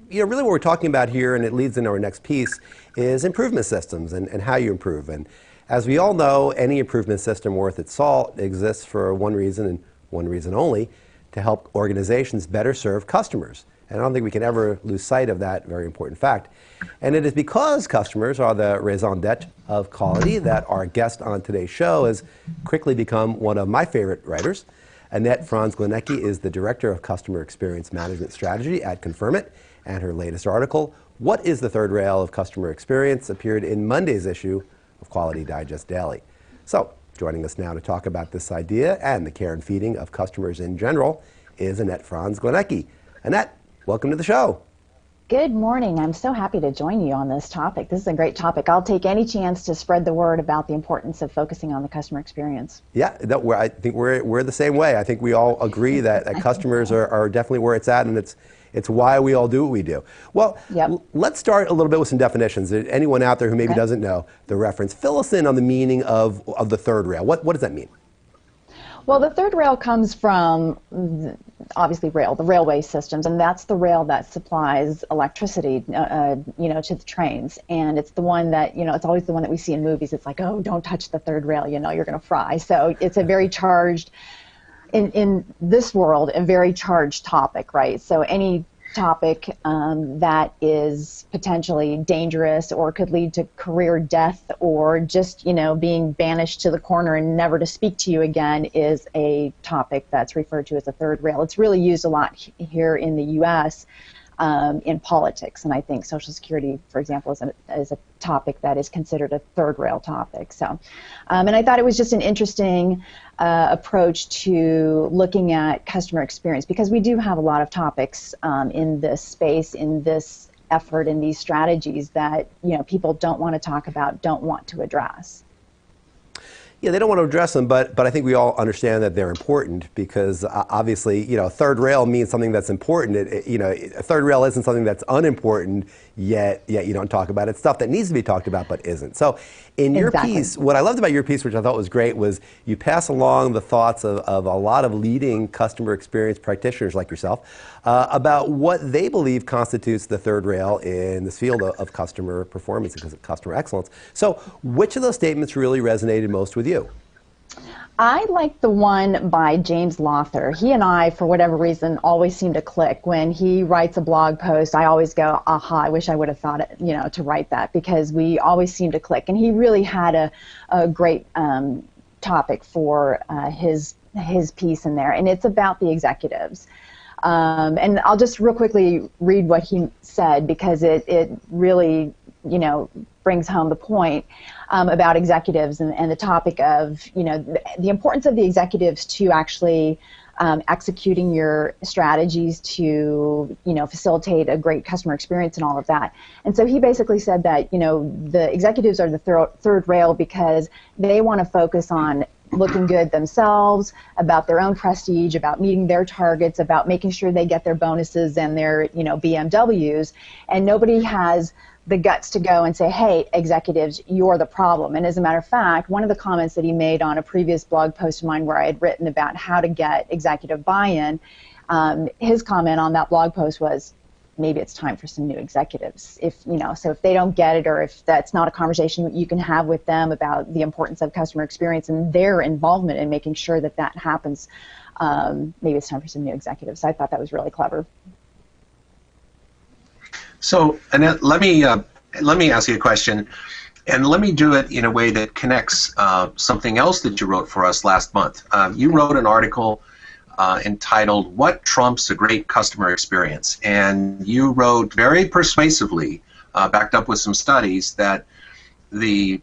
Really what we're talking about here, and it leads into our next piece, is improvement systems and how you improve. And as we all know, any improvement system worth its salt exists for one reason and one reason only, to help organizations better serve customers. And I don't think we can ever lose sight of that very important fact. And it is because customers are the raison d'etre of quality that our guest on today's show has quickly become one of my favorite writers. Annette Franz Gleneicki is the Director of Customer Experience Management Strategy at Confirmit, and her latest article, What is the Third Rail of Customer Experience?, appeared in Monday's issue of Quality Digest Daily. So, joining us now to talk about this idea and the care and feeding of customers in general is Annette Franz Gleneicki. Annette, welcome to the show. Good morning. I'm so happy to join you on this topic. This is a great topic. I'll take any chance to spread the word about the importance of focusing on the customer experience. Yeah, I think we're the same way. I think we all agree that customers are definitely where it's at, and it's why we all do what we do. Well, let's start a little bit with some definitions. Anyone out there who maybe doesn't know the reference, fill us in on the meaning of the third rail. What does that mean? Well, the third rail comes from, obviously, the railway systems, and that's the rail that supplies electricity, to the trains. And it's the one that, it's always the one that we see in movies. It's like, oh, don't touch the third rail, you're going to fry. So it's a very charged, in this world, a very charged topic, right? So any topic that is potentially dangerous or could lead to career death or just, being banished to the corner and never to speak to you again is a topic that's referred to as a third rail. It's really used a lot here in the U.S. In politics, and I think Social Security, for example, is a topic that is considered a third rail topic. So, and I thought it was just an interesting approach to looking at customer experience, because we do have a lot of topics in this space, in this effort, in these strategies that people don't want to talk about, don't want to address. Yeah, they don't want to address them, but I think we all understand that they're important, because obviously, third rail means something that's important. A third rail isn't something that's unimportant, yet you don't talk about it. It's stuff that needs to be talked about but isn't. So in your piece, what I loved about your piece, which I thought was great, was you pass along the thoughts of a lot of leading customer experience practitioners like yourself about what they believe constitutes the third rail in this field of customer performance and customer excellence. So which of those statements really resonated most with you? I like the one by James Lawther. He and I, for whatever reason, always seem to click. When he writes a blog post, I always go, aha, I wish I would have thought it, to write that, because we always seem to click. And he really had a great topic for his piece in there, and it's about the executives. And I'll just real quickly read what he said, because it really, brings home the point about executives and the topic of, the importance of the executives to actually executing your strategies to, facilitate a great customer experience and all of that. And so he basically said that, the executives are the third rail because they want to focus on looking good themselves, about their own prestige, about meeting their targets, about making sure they get their bonuses and their, BMWs, and nobody has the guts to go and say, hey, executives, you're the problem. And as a matter of fact, one of the comments that he made on a previous blog post of mine where I had written about how to get executive buy-in, his comment on that blog post was, maybe it's time for some new executives. So if they don't get it, or if that's not a conversation you can have with them about the importance of customer experience and their involvement in making sure that that happens, maybe it's time for some new executives. So I thought that was really clever. So, Annette, let me ask you a question, and let me do it in a way that connects something else that you wrote for us last month. You wrote an article entitled "What Trumps a Great Customer Experience?" and you wrote very persuasively, backed up with some studies, that the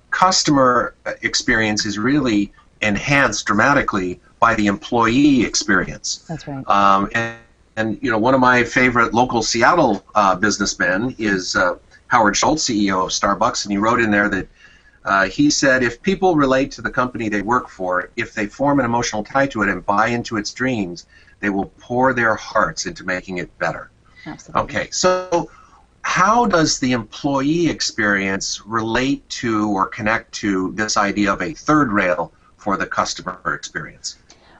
customer experience is really enhanced dramatically by the employee experience. That's right. And one of my favorite local Seattle businessmen is Howard Schultz, CEO of Starbucks, and he wrote in there that he said, if people relate to the company they work for, if they form an emotional tie to it and buy into its dreams, they will pour their hearts into making it better. Absolutely. Okay, so how does the employee experience relate to or connect to this idea of a third rail for the customer experience?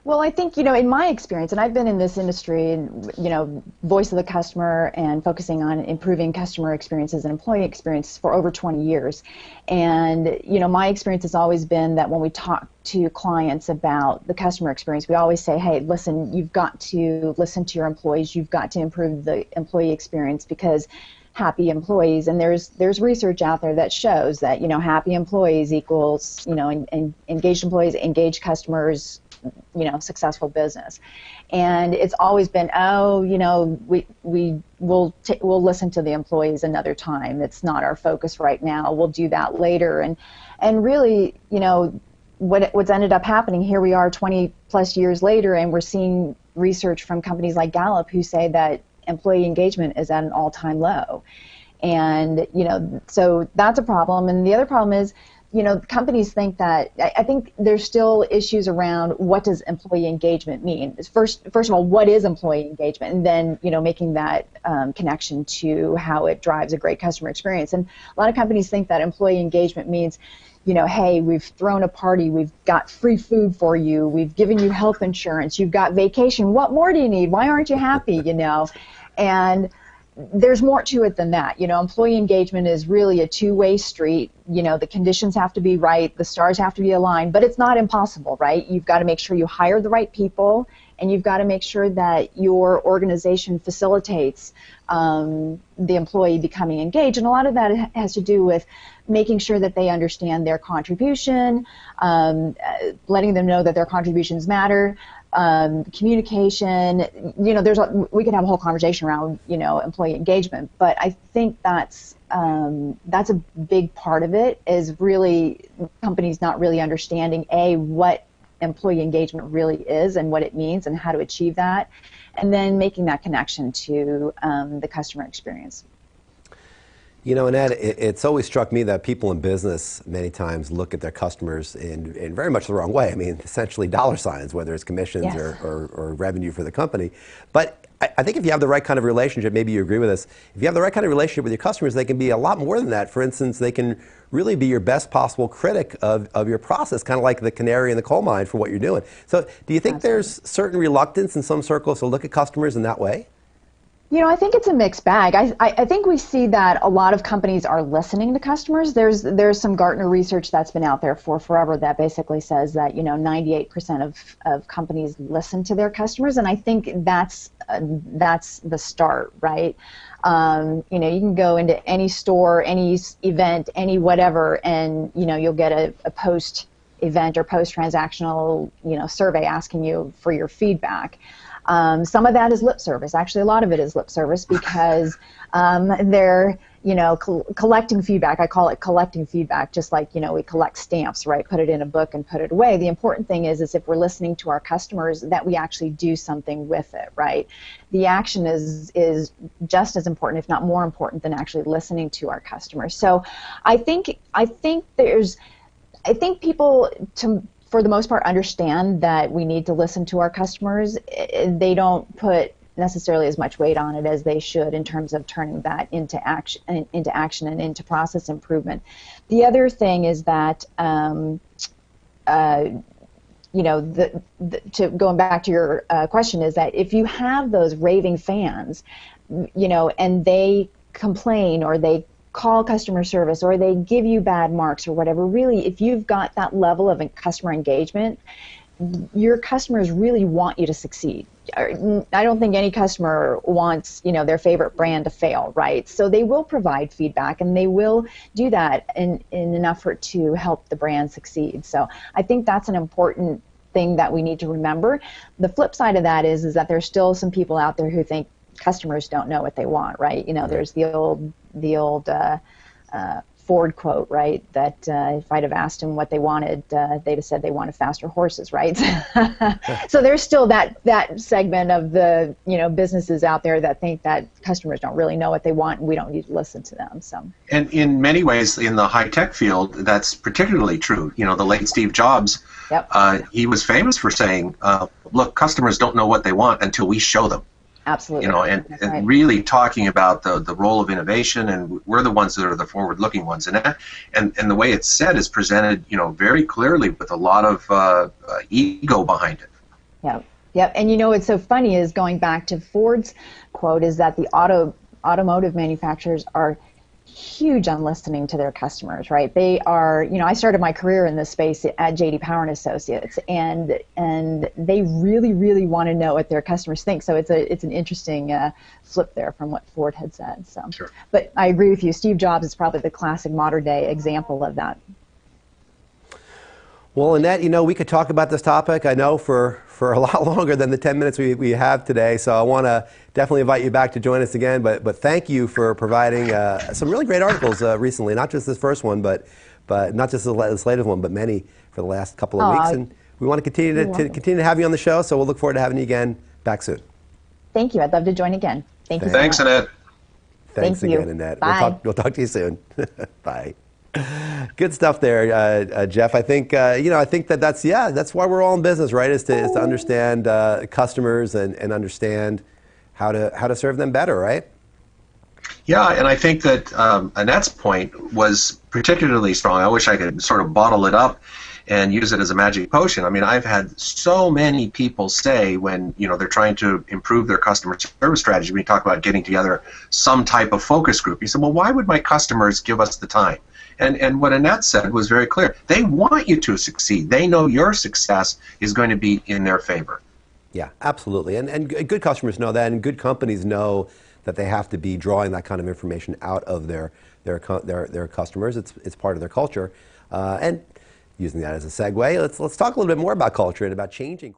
Well, I think, in my experience, and I've been in this industry, voice of the customer and focusing on improving customer experiences and employee experiences for over 20 years. And, my experience has always been that when we talk to clients about the customer experience, we always say, hey, listen, you've got to listen to your employees. You've got to improve the employee experience, because happy employees, and there's research out there that shows that, happy employees equals, engaged employees, engaged customers, successful business. And it's always been, we'll listen to the employees another time. It's not our focus right now. We'll do that later. And really, what's ended up happening, here we are 20 plus years later, and we're seeing research from companies like Gallup who say that employee engagement is at an all-time low. And, so that's a problem. And the other problem is, companies think that, I think there's still issues around what does employee engagement mean. First of all, what is employee engagement? And then, making that connection to how it drives a great customer experience. And a lot of companies think that employee engagement means, hey, we've thrown a party, we've got free food for you, we've given you health insurance, you've got vacation, what more do you need? Why aren't you happy, And there's more to it than that. Employee engagement is really a two-way street. The conditions have to be right, the stars have to be aligned, but it's not impossible, right? You've got to make sure you hire the right people, and you've got to make sure that your organization facilitates the employee becoming engaged. And a lot of that has to do with making sure that they understand their contribution, letting them know that their contributions matter, communication. We could have a whole conversation around, employee engagement, but I think that's a big part of it, is really companies not really understanding, what employee engagement really is and what it means and how to achieve that, and then making that connection to the customer experience. Annette, it's always struck me that people in business many times look at their customers in very much the wrong way. I mean, essentially dollar signs, whether it's commissions Yes. or revenue for the company. But I think if you have the right kind of relationship, maybe you agree with this, if you have the right kind of relationship with your customers, they can be a lot more than that. For instance, they can really be your best possible critic of your process, kind of like the canary in the coal mine for what you're doing. So do you think there's certain reluctance in some circles to look at customers in that way? I think it's a mixed bag. I think we see that a lot of companies are listening to customers. There's some Gartner research that's been out there for forever that basically says that 98% of companies listen to their customers, and I think that's the start, right? You can go into any store, any event, any whatever, and you'll get a post event or post transactional survey asking you for your feedback. Some of that is lip service. Actually, a lot of it is lip service, because they're, collecting feedback. I call it collecting feedback, just like, we collect stamps, right? Put it in a book and put it away. The important thing is if we're listening to our customers, that we actually do something with it, right? The action is just as important, if not more important, than actually listening to our customers. So I think people, for the most part, understand that we need to listen to our customers. They don't put necessarily as much weight on it as they should in terms of turning that into action and into process improvement. The other thing is that, going back to your question, is that if you have those raving fans, and they complain or they call customer service or they give you bad marks or whatever, really, if you've got that level of customer engagement, your customers really want you to succeed. I don't think any customer wants, their favorite brand to fail, right? So they will provide feedback, and they will do that in an effort to help the brand succeed. So I think that's an important thing that we need to remember. The flip side of that is that there's still some people out there who think customers don't know what they want, right? There's the old Ford quote, right? That if I'd have asked them what they wanted, they'd have said they wanted faster horses, right? So there's still that segment of the businesses out there that think that customers don't really know what they want, and we don't need to listen to them. So. And in many ways, in the high-tech field, that's particularly true. The late Steve Jobs, Yep. He was famous for saying, "Look, customers don't know what they want until we show them." Absolutely. And really talking about the role of innovation, and we're the ones that are the forward-looking ones, and the way it's said is presented, very clearly with a lot of ego behind it. Yep. Yep. And you know what's so funny is going back to Ford's quote is that the automotive manufacturers are huge on listening to their customers, right? They are, you know, I started my career in this space at J.D. Power and Associates, and they really, really want to know what their customers think. So it's an interesting flip there from what Ford had said. So, sure. But I agree with you. Steve Jobs is probably the classic modern day example of that. Well, Annette, you know, we could talk about this topic, I know, for a lot longer than the 10 minutes we have today. So I want to definitely invite you back to join us again. But thank you for providing some really great articles recently, not just this first one, but not just this latest one, but many for the last couple of weeks. And we want to continue to have you on the show. So we'll look forward to having you again back soon. Thank you. I'd love to join again. Thank you. Thanks, Annette. Thanks Thank you. again, Annette. Bye. We'll talk to you soon. Bye. Good stuff there, Jeff. I think I think that's why we're all in business, right? Is to understand customers and understand how to serve them better, right? Yeah, and I think that Annette's point was particularly strong. I wish I could sort of bottle it up and use it as a magic potion. I mean, I've had so many people say when they're trying to improve their customer service strategy, when you talk about getting together some type of focus group, you said, well, why would my customers give us the time? And what Annette said was very clear. They want you to succeed. They know your success is going to be in their favor. Yeah, absolutely. And good customers know that, and good companies know that they have to be drawing that kind of information out of their customers. It's part of their culture. And using that as a segue, let's talk a little bit more about culture and about changing.